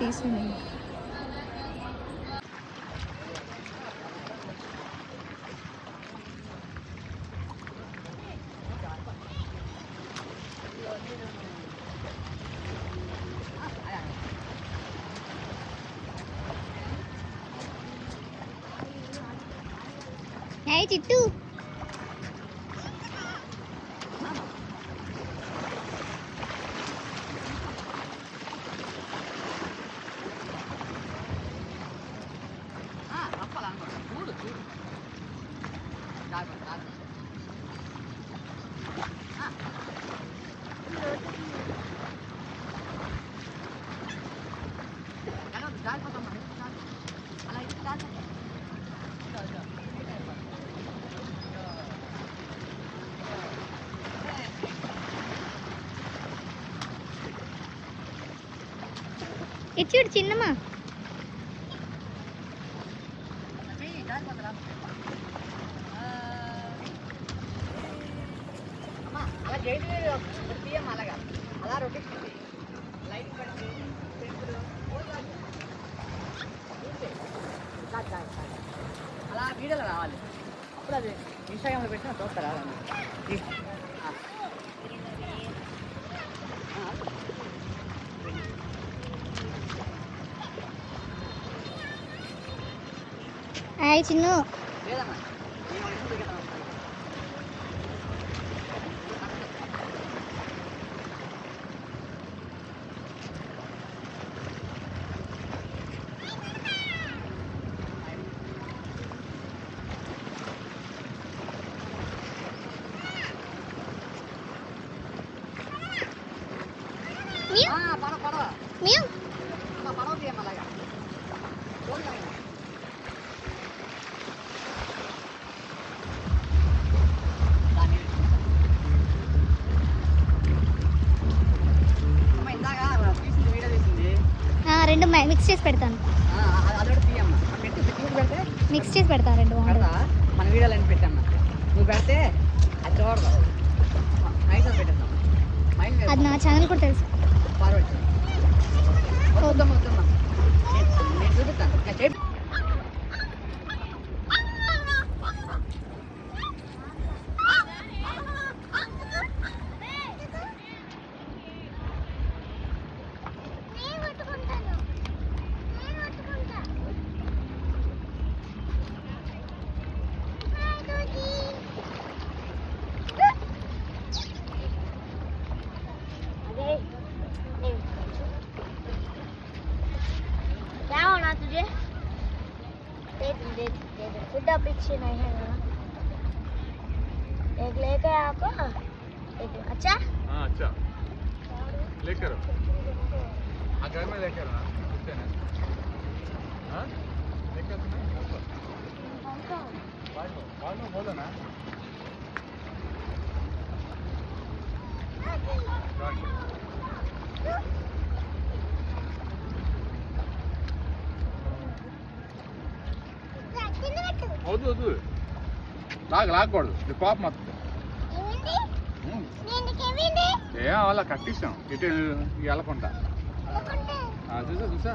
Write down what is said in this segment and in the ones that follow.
తీసుకోండి. Hey Chittu. ఇచ్చుడు చిన్నమ్మా. అలా వీడియోలో రావాలి. అప్పుడు అది ఇన్స్టాగ్రామ్లో పెట్టిన చూస్తారా? హాయ్ చిన్ను. లేదమ్మా పడవ తీయమ్మలాగా రెండు మిక్స్ చేసి పెడతాను. మిక్స్ చేసి పెడతాను రెండు. మన వీడియోలు అని పెట్టాను. నువ్వు పెడితే అది చూడదు. అది నా ఛానల్ కూడా తెలుసు. నేను చూపిస్తాను. बुड्ढा पीछे नहीं है ना, एक लेके आपको एक अच्छा। हाँ अच्छा लेकर घर में लेकर हाँ लेकर बाद में बोलो ना। వద్దు వద్దు లాగకూడదు పాప మొత్తం ఏం అలా కట్టిస్తాం ఇటు వెళ్ళకుండా చూసా చూసా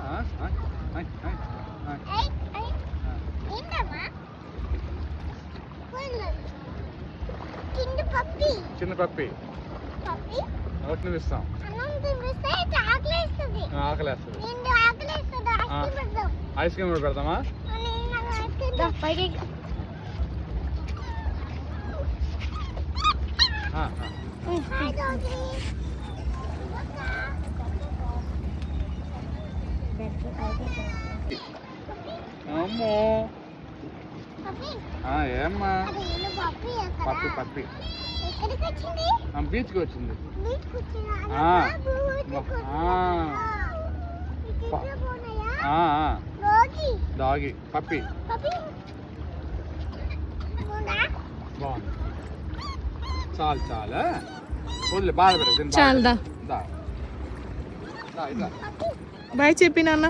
చిన్న పప్పి ఒకటి నువ్వు ఇస్తాం ఆకలేస్తుంది. ఐస్ క్రీమ్ కూడా పెడతామా? అమ్మో ఏమ్మా పప్పి పప్పి బీచ్కి వచ్చింది. డాగి పప్పి బాగుంది. చాలు చాలా వదిలే బాధపడదు. చాలు దా బాయ్ చెప్పి నాన్న.